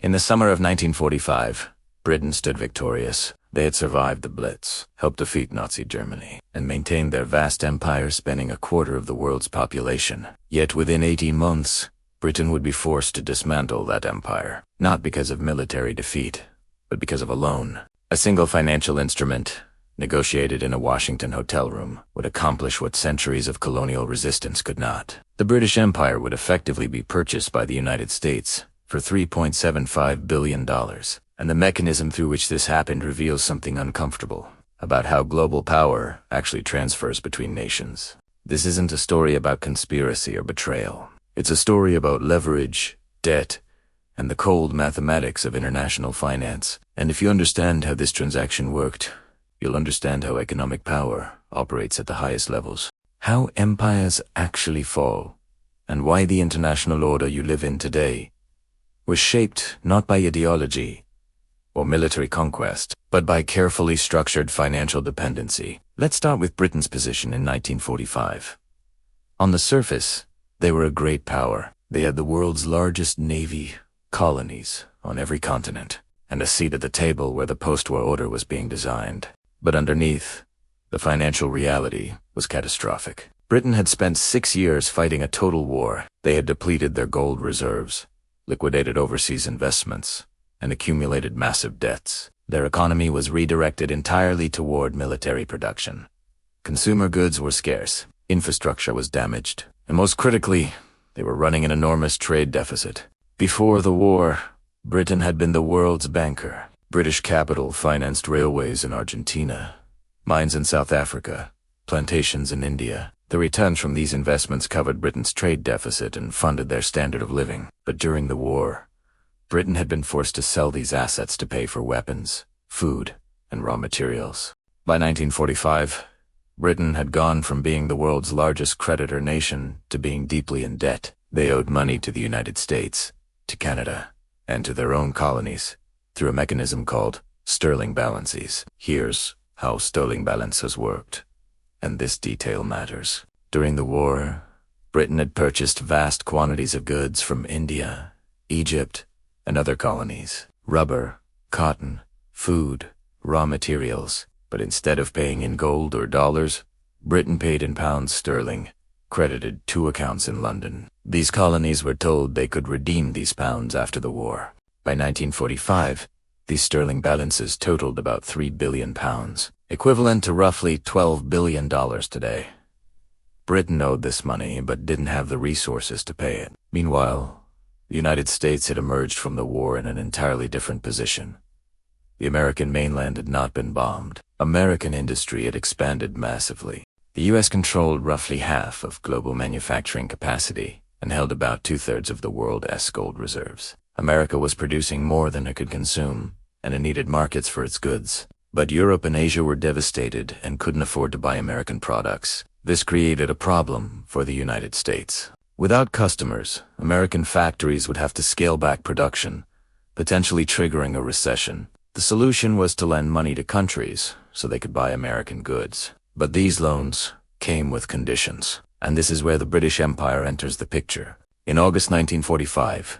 In the summer of 1945, Britain stood victorious. They had survived the Blitz, helped defeat Nazi Germany, and maintained their vast empire spanning a quarter of the world's population. Yet within 18 months, Britain would be forced to dismantle that empire, not because of military defeat, but because of a loan. A single financial instrument, negotiated in a Washington hotel room, would accomplish what centuries of colonial resistance could not. The British Empire would effectively be purchased by the United States for $3.75 billion. And the mechanism through which this happened reveals something uncomfortable about how global power actually transfers between nations. This isn't a story about conspiracy or betrayal. It's a story about leverage, debt, and the cold mathematics of international finance. And if you understand how this transaction worked, you'll understand how economic power operates at the highest levels, how empires actually fall, and why the international order you live in today was shaped not by ideology or military conquest, but by carefully structured financial dependency. Let's start with Britain's position in 1945. On the surface, they were a great power. They had the world's largest navy, colonies on every continent, and a seat at the table where the post-war order was being designed. But underneath, the financial reality was catastrophic. Britain had spent 6 years fighting a total war. They had depleted their gold reserves, liquidated overseas investments, and accumulated massive debts. Their economy was redirected entirely toward military production. Consumer goods were scarce, infrastructure was damaged, and most critically, they were running an enormous trade deficit. Before the war, Britain had been the world's banker. British capital financed railways in Argentina, mines in South Africa, plantations in India. The returns from these investments covered Britain's trade deficit and funded their standard of living. But during the war, Britain had been forced to sell these assets to pay for weapons, food, and raw materials. By 1945, Britain had gone from being the world's largest creditor nation to being deeply in debt. They owed money to the United States, to Canada, and to their own colonies through a mechanism called sterling balances. Here's how sterling balances worked, and this detail matters. During the war, Britain had purchased vast quantities of goods from India, Egypt, and other colonies: rubber, cotton, food, raw materials. But instead of paying in gold or dollars, Britain paid in pounds sterling, credited 2 accounts in London. These colonies were told they could redeem these pounds after the war. By 1945, these sterling balances totaled about £3 billion, equivalent to roughly $12 billion today. Britain owed this money but didn't have the resources to pay it. Meanwhile, the United States had emerged from the war in an entirely different position. The American mainland had not been bombed. American industry had expanded massively. The U.S. controlled roughly half of global manufacturing capacity and held about 2/3 of the world's gold reserves. America was producing more than it could consume, and it needed markets for its goods. But Europe and Asia were devastated and couldn't afford to buy American products. This created a problem for the United States. Without customers, American factories would have to scale back production, potentially triggering a recession. The solution was to lend money to countries so they could buy American goods. But these loans came with conditions, and this is where the British Empire enters the picture. In August 1945,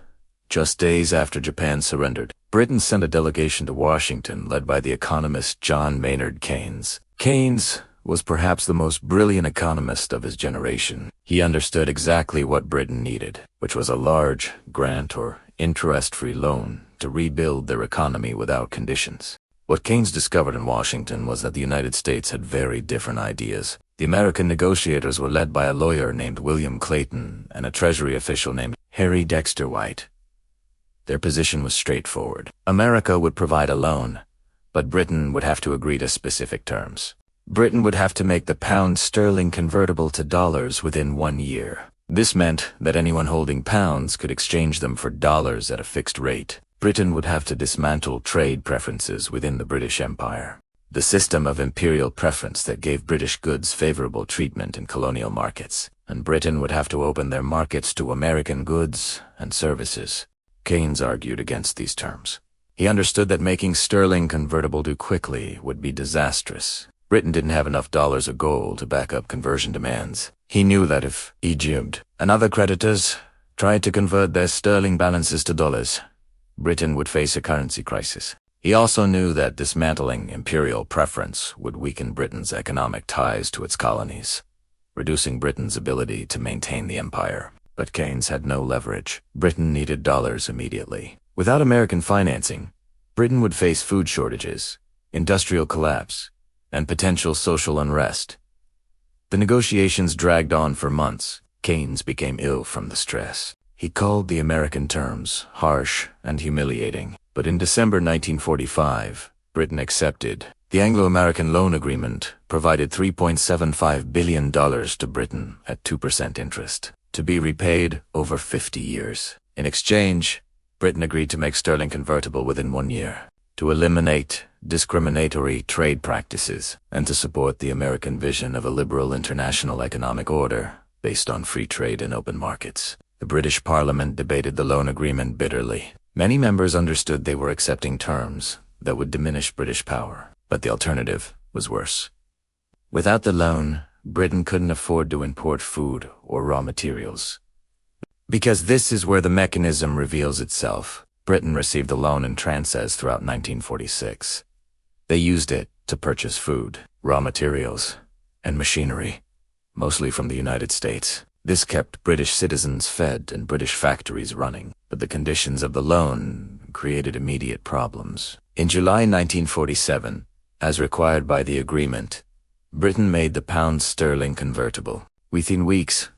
just days after Japan surrendered, Britain sent a delegation to Washington led by the economist John Maynard Keynes. Keynes was perhaps the most brilliant economist of his generation. He understood exactly what Britain needed, which was a large grant or interest-free loan to rebuild their economy without conditions. What Keynes discovered in Washington was that the United States had very different ideas. The American negotiators were led by a lawyer named William Clayton and a Treasury official named Harry Dexter White. Their position was straightforward. America would provide a loan, but Britain would have to agree to specific terms. Britain would have to make the pound sterling convertible to dollars within 1 year. This meant that anyone holding pounds could exchange them for dollars at a fixed rate. Britain would have to dismantle trade preferences within the British Empire, the system of imperial preference that gave British goods favorable treatment in colonial markets, and Britain would have to open their markets to American goods and services. Keynes argued against these terms. He understood that making sterling convertible too quickly would be disastrous. Britain didn't have enough dollars or gold to back up conversion demands. He knew that if Egypt and other creditors tried to convert their sterling balances to dollars, Britain would face a currency crisis. He also knew that dismantling imperial preference would weaken Britain's economic ties to its colonies, reducing Britain's ability to maintain the empire. But Keynes had no leverage. Britain needed dollars immediately. Without American financing, Britain would face food shortages, industrial collapse, and potential social unrest. The negotiations dragged on for months. Keynes became ill from the stress. He called the American terms harsh and humiliating. But in December 1945, Britain accepted. The Anglo-American Loan Agreement provided $3.75 billion to Britain at 2% interest, to be repaid over 50 years. In exchange, Britain agreed to make sterling convertible within 1 year, to eliminate discriminatory trade practices, and to support the American vision of a liberal international economic order based on free trade and open markets. The British Parliament debated the loan agreement bitterly. Many members understood they were accepting terms that would diminish British power, but the alternative was worse. Without the loan, Britain couldn't afford to import food or raw materials. Because this is where the mechanism reveals itself. Britain received the loan in tranches throughout 1946. They used it to purchase food, raw materials, and machinery, mostly from the United States. This kept British citizens fed and British factories running, but the conditions of the loan created immediate problems. In July 1947, as required by the agreement, Britain made the pound sterling convertible. Within weeks,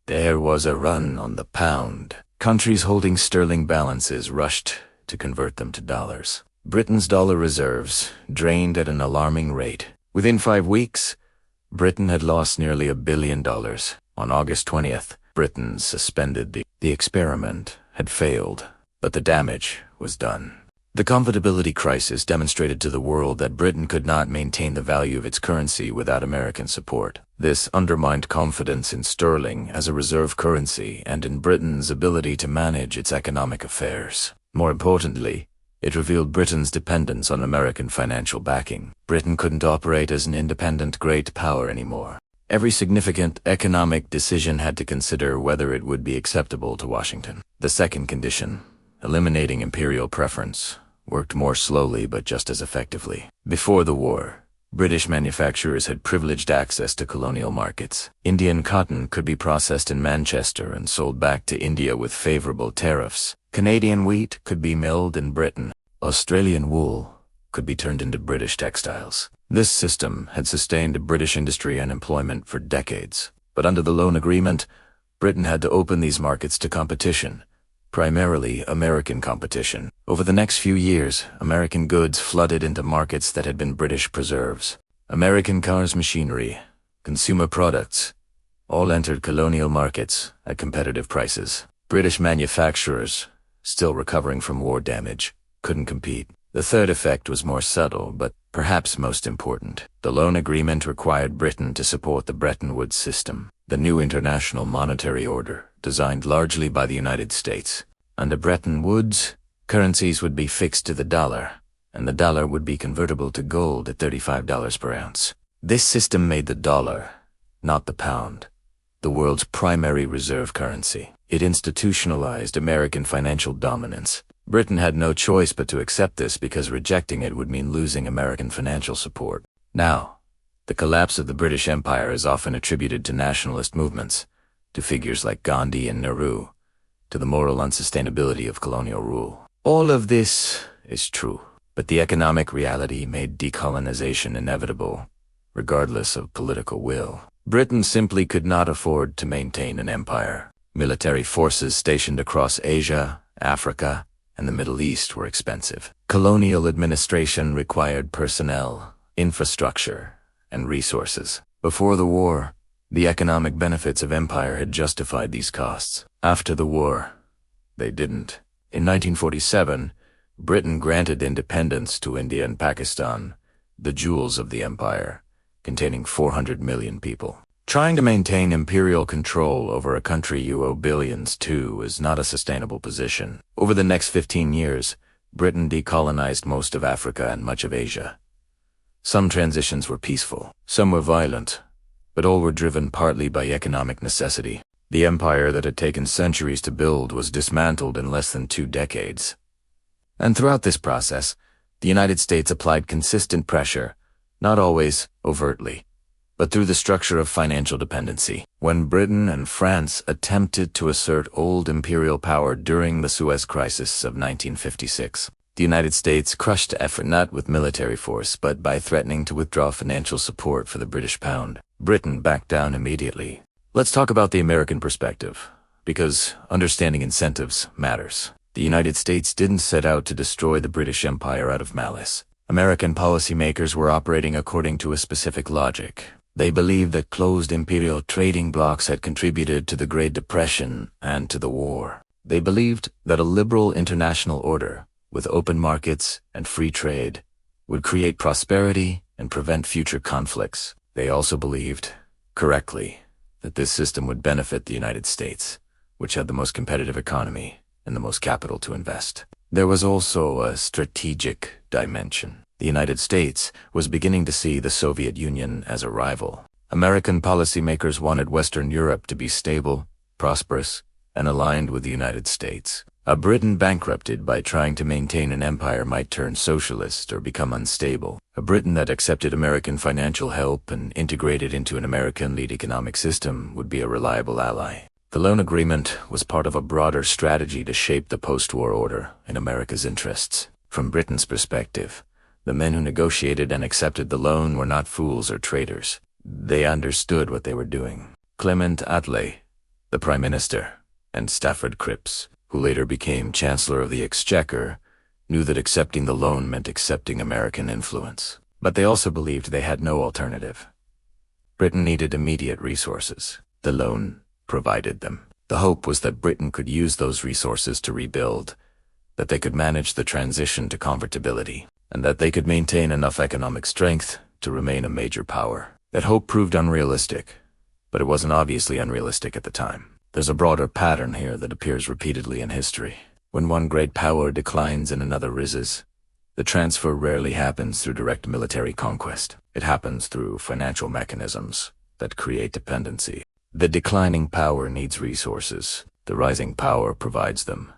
there was a run on the pound. Countries holding sterling balances rushed to convert them to dollars. Britain's dollar reserves drained at an alarming rate. Within 5 weeks, Britain had lost nearly $1 billion. On August 20th, Britain suspended the experiment had failed, but the damage was done. The convertibility crisis demonstrated to the world that Britain could not maintain the value of its currency without American support. This undermined confidence in sterling as a reserve currency and in Britain's ability to manage its economic affairs. More importantly, it revealed Britain's dependence on American financial backing. Britain couldn't operate as an independent great power anymore. Every significant economic decision had to consider whether it would be acceptable to Washington. The second condition, eliminating imperial preference, worked more slowly but just as effectively. Before the war, British manufacturers had privileged access to colonial markets. Indian cotton could be processed in Manchester and sold back to India with favorable tariffs. Canadian wheat could be milled in Britain. Australian wool could be turned into British textiles. This system had sustained British industry and employment for decades. But under the loan agreement, Britain had to open these markets to competition, primarily American competition. Over the next few years, American goods flooded into markets that had been British preserves. American cars, machinery, consumer products, all entered colonial markets at competitive prices. British manufacturers, still recovering from war damage, couldn't compete. The third effect was more subtle, but perhaps most important. The loan agreement required Britain to support the Bretton Woods system, the new international monetary order, designed largely by the United States. Under Bretton Woods, currencies would be fixed to the dollar, and the dollar would be convertible to gold at $35 per ounce. This system made the dollar, not the pound, the world's primary reserve currency. It institutionalized American financial dominance. Britain had no choice but to accept this because rejecting it would mean losing American financial support. Now, the collapse of the British Empire is often attributed to nationalist movements, to figures like Gandhi and Nehru, to the moral unsustainability of colonial rule. All of this is true, but the economic reality made decolonization inevitable, regardless of political will. Britain simply could not afford to maintain an empire. Military forces stationed across Asia, Africa, and the Middle East were expensive. Colonial administration required personnel, infrastructure, and resources. Before the war, the economic benefits of empire had justified these costs. After the war, they didn't. In 1947, Britain granted independence to India and Pakistan, the jewels of the empire, containing 400 million people. Trying to maintain imperial control over a country you owe billions to is not a sustainable position. Over the next 15 years, Britain decolonized most of Africa and much of Asia. Some transitions were peaceful, some were violent, but all were driven partly by economic necessity. The empire that had taken centuries to build was dismantled in less than 2 decades. And throughout this process, the United States applied consistent pressure, not always overtly, but through the structure of financial dependency. When Britain and France attempted to assert old imperial power during the Suez Crisis of 1956, the United States crushed the effort not with military force but by threatening to withdraw financial support for the British pound. Britain backed down immediately. Let's talk about the American perspective, because understanding incentives matters. The United States didn't set out to destroy the British Empire out of malice. American policymakers were operating according to a specific logic. They believed that closed imperial trading blocs had contributed to the Great Depression and to the war. They believed that a liberal international order, with open markets and free trade, would create prosperity and prevent future conflicts. They also believed, correctly, that this system would benefit the United States, which had the most competitive economy and the most capital to invest. There was also a strategic dimension. The United States was beginning to see the Soviet Union as a rival. American policymakers wanted Western Europe to be stable, prosperous, and aligned with the United States. A Britain bankrupted by trying to maintain an empire might turn socialist or become unstable. A Britain that accepted American financial help and integrated into an American-led economic system would be a reliable ally. The loan agreement was part of a broader strategy to shape the post-war order in America's interests. From Britain's perspective, the men who negotiated and accepted the loan were not fools or traitors. They understood what they were doing. Clement Attlee, the Prime Minister, and Stafford Cripps, who later became Chancellor of the Exchequer, knew that accepting the loan meant accepting American influence. But they also believed they had no alternative. Britain needed immediate resources. The loan provided them. The hope was that Britain could use those resources to rebuild, that they could manage the transition to convertibility, and that they could maintain enough economic strength to remain a major power. That hope proved unrealistic, but it wasn't obviously unrealistic at the time. There's a broader pattern here that appears repeatedly in history. When one great power declines and another rises, the transfer rarely happens through direct military conquest. It happens through financial mechanisms that create dependency. The declining power needs resources. The rising power provides them,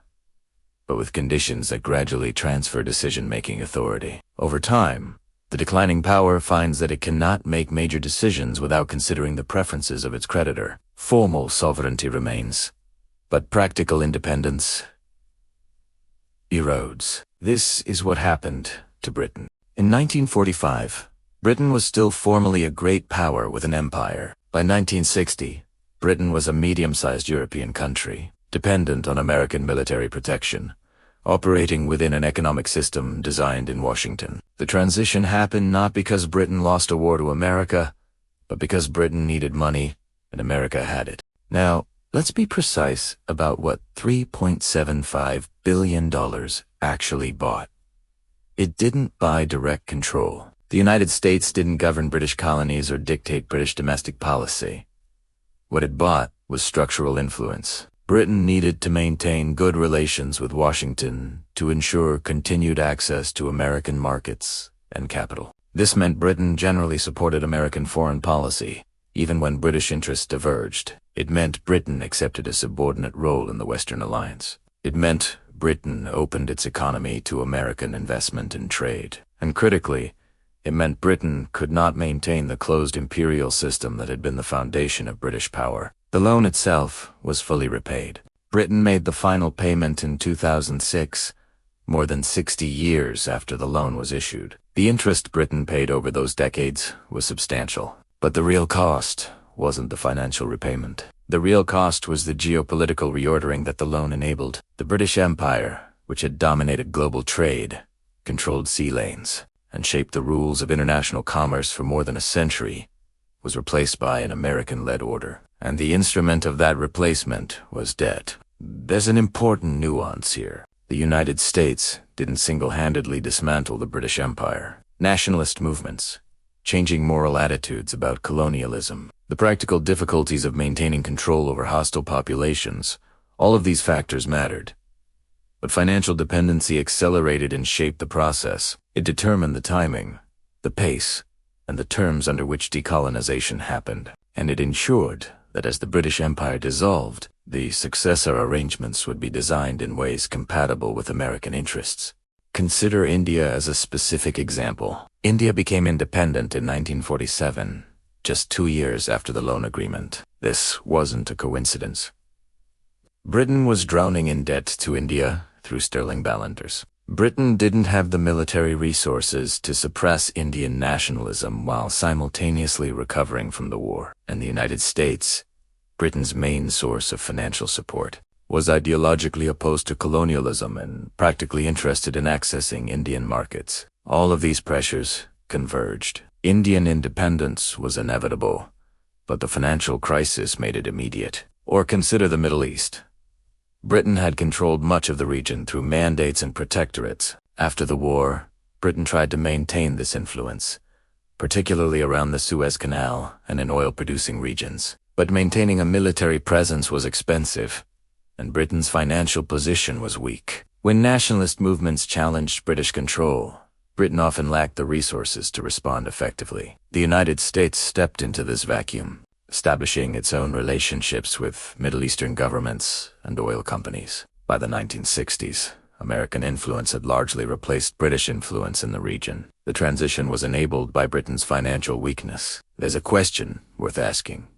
but with conditions that gradually transfer decision-making authority. Over time, the declining power finds that it cannot make major decisions without considering the preferences of its creditor. Formal sovereignty remains, but practical independence erodes. This is what happened to Britain. In 1945, Britain was still formally a great power with an empire. By 1960, Britain was a medium-sized European country, dependent on American military protection, operating within an economic system designed in Washington. The transition happened not because Britain lost a war to America, but because Britain needed money and America had it. Now, let's be precise about what $3.75 billion actually bought. It didn't buy direct control. The United States didn't govern British colonies or dictate British domestic policy. What it bought was structural influence. Britain needed to maintain good relations with Washington to ensure continued access to American markets and capital. This meant Britain generally supported American foreign policy, even when British interests diverged. It meant Britain accepted a subordinate role in the Western alliance. It meant Britain opened its economy to American investment and trade. And critically, it meant Britain could not maintain the closed imperial system that had been the foundation of British power. The loan itself was fully repaid. Britain made the final payment in 2006, more than 60 years after the loan was issued. The interest Britain paid over those decades was substantial. But the real cost wasn't the financial repayment. The real cost was the geopolitical reordering that the loan enabled. The British Empire, which had dominated global trade, controlled sea lanes, and shaped the rules of international commerce for more than a century, was replaced by an American-led order. And the instrument of that replacement was debt. There's an important nuance here. The United States didn't single-handedly dismantle the British Empire. Nationalist movements, changing moral attitudes about colonialism, the practical difficulties of maintaining control over hostile populations, all of these factors mattered. But financial dependency accelerated and shaped the process. It determined the timing, the pace, and the terms under which decolonization happened. And it ensured that as the British Empire dissolved, the successor arrangements would be designed in ways compatible with American interests. Consider India as a specific example. India became independent in 1947, just 2 years after the loan agreement. This wasn't a coincidence. Britain was drowning in debt to India through sterling ballanters. Britain didn't have the military resources to suppress Indian nationalism while simultaneously recovering from the war. And the United States, Britain's main source of financial support, was ideologically opposed to colonialism and practically interested in accessing Indian markets. All of these pressures converged. Indian independence was inevitable, but the financial crisis made it immediate. Or consider the Middle East. Britain had controlled much of the region through mandates and protectorates. After the war, Britain tried to maintain this influence, particularly around the Suez Canal and in oil-producing regions. But maintaining a military presence was expensive, and Britain's financial position was weak. When nationalist movements challenged British control, Britain often lacked the resources to respond effectively. The United States stepped into this vacuum, establishing its own relationships with Middle Eastern governments and oil companies. By the 1960s, American influence had largely replaced British influence in the region. The transition was enabled by Britain's financial weakness. There's a question worth asking.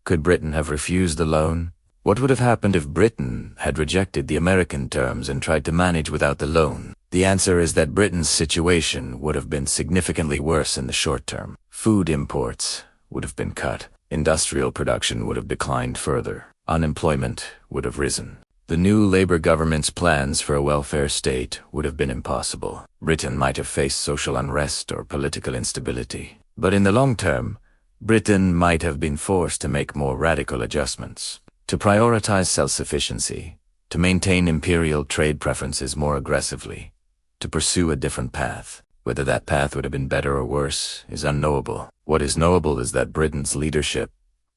Could Britain have refused the loan? What would have happened if Britain had rejected the American terms and tried to manage without the loan? The answer is that Britain's situation would have been significantly worse in the short term. Food imports would have been cut. Industrial production would have declined further. Unemployment would have risen. The new Labour government's plans for a welfare state would have been impossible. Britain might have faced social unrest or political instability. But in the long term, Britain might have been forced to make more radical adjustments. To prioritize self-sufficiency, to maintain imperial trade preferences more aggressively, to pursue a different path. Whether that path would have been better or worse is unknowable. What is knowable is that Britain's leadership,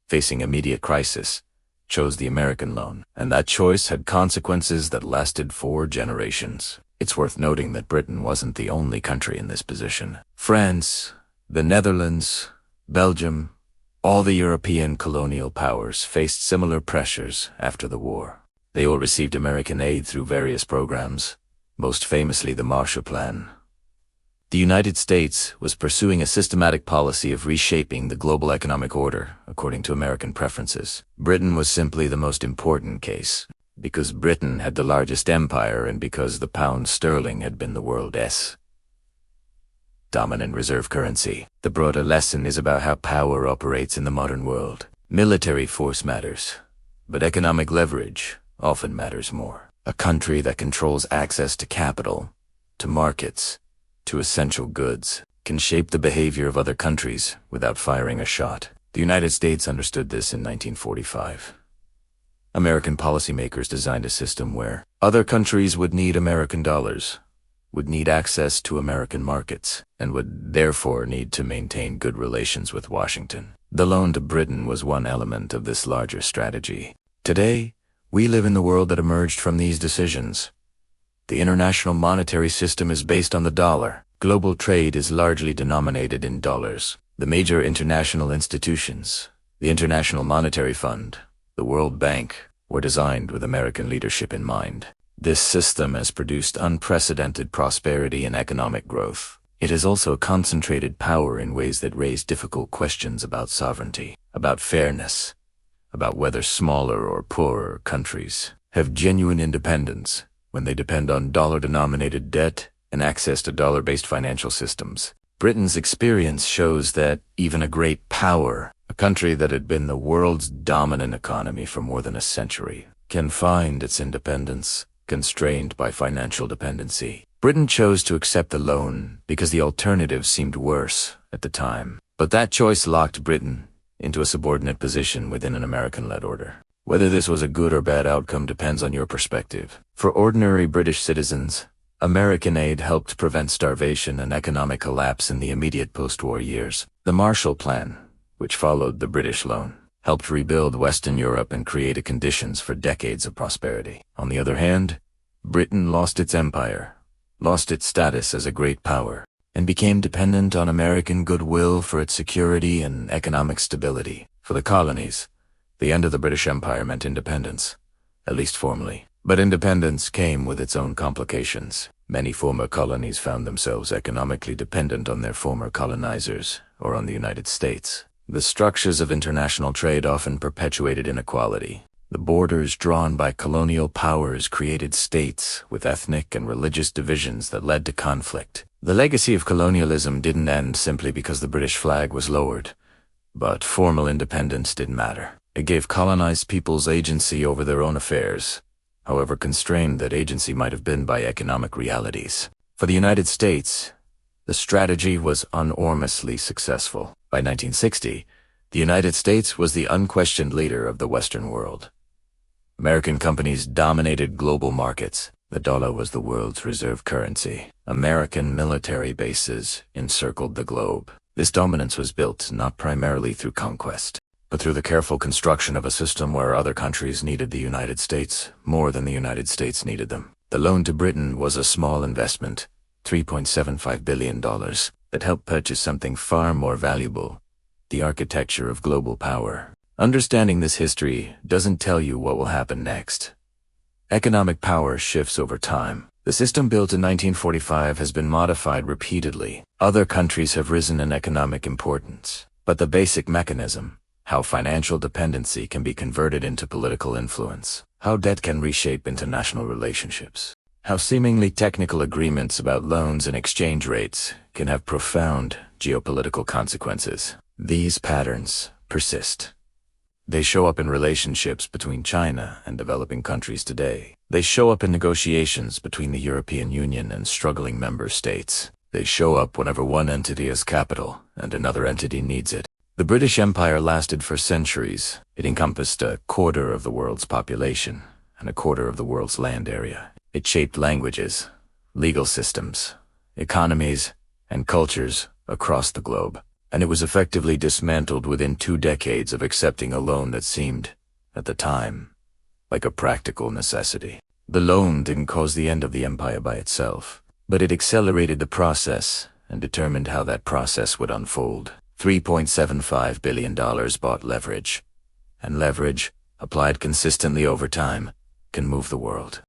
facing immediate crisis, chose the American loan, and that choice had consequences that lasted 4 generations. It's worth noting that Britain wasn't the only country in this position. France, the Netherlands, Belgium, all the European colonial powers faced similar pressures after the war. They all received American aid through various programs, most famously the Marshall Plan. The United States was pursuing a systematic policy of reshaping the global economic order according to American preferences. Britain was simply the most important case, because Britain had the largest empire and because the pound sterling had been the world's dominant reserve currency. The broader lesson is about how power operates in the modern world. Military force matters, but economic leverage often matters more. A country that controls access to capital, to markets, to essential goods, can shape the behavior of other countries without firing a shot. The United States understood this in 1945. American policymakers designed a system where other countries would need American dollars, would need access to American markets, and would therefore need to maintain good relations with Washington. The loan to Britain was one element of this larger strategy. Today, we live in the world that emerged from these decisions. The international monetary system is based on the dollar. Global trade is largely denominated in dollars. The major international institutions, the International Monetary Fund, the World Bank, were designed with American leadership in mind. This system has produced unprecedented prosperity and economic growth. It has also concentrated power in ways that raise difficult questions about sovereignty, about fairness, about whether smaller or poorer countries have genuine independence when they depend on dollar-denominated debt and access to dollar-based financial systems. Britain's experience shows that even a great power, a country that had been the world's dominant economy for more than a century, can find its independence constrained by financial dependency. Britain chose to accept the loan because the alternative seemed worse at the time. But that choice locked Britain into a subordinate position within an American-led order. Whether this was a good or bad outcome depends on your perspective. For ordinary British citizens, American aid helped prevent starvation and economic collapse in the immediate post-war years. The Marshall Plan, which followed the British loan, helped rebuild Western Europe and created conditions for decades of prosperity. On the other hand, Britain lost its empire, lost its status as a great power, and became dependent on American goodwill for its security and economic stability. For the colonies, the end of the British Empire meant independence, at least formally. But independence came with its own complications. Many former colonies found themselves economically dependent on their former colonizers, or on the United States. The structures of international trade often perpetuated inequality. The borders drawn by colonial powers created states with ethnic and religious divisions that led to conflict. The legacy of colonialism didn't end simply because the British flag was lowered, but formal independence didn't matter. It gave colonized peoples agency over their own affairs, however constrained that agency might have been by economic realities. For the United States, the strategy was enormously successful. By 1960, the United States was the unquestioned leader of the Western world. American companies dominated global markets. The dollar was the world's reserve currency. American military bases encircled the globe. This dominance was built not primarily through conquest, but through the careful construction of a system where other countries needed the United States more than the United States needed them. The loan to Britain was a small investment, $3.75 billion, that helped purchase something far more valuable, the architecture of global power. Understanding this history doesn't tell you what will happen next. Economic power shifts over time. The system built in 1945 has been modified repeatedly. Other countries have risen in economic importance. But the basic mechanism, how financial dependency can be converted into political influence, how debt can reshape international relationships, how seemingly technical agreements about loans and exchange rates can have profound geopolitical consequences. These patterns persist. They show up in relationships between China and developing countries today. They show up in negotiations between the European Union and struggling member states. They show up whenever one entity has capital and another entity needs it. The British Empire lasted for centuries. It encompassed a quarter of the world's population and a quarter of the world's land area. It shaped languages, legal systems, economies, and cultures across the globe. And it was effectively dismantled within 2 decades of accepting a loan that seemed, at the time, like a practical necessity. The loan didn't cause the end of the empire by itself, but it accelerated the process and determined how that process would unfold. $3.75 billion bought leverage, and leverage, applied consistently over time, can move the world.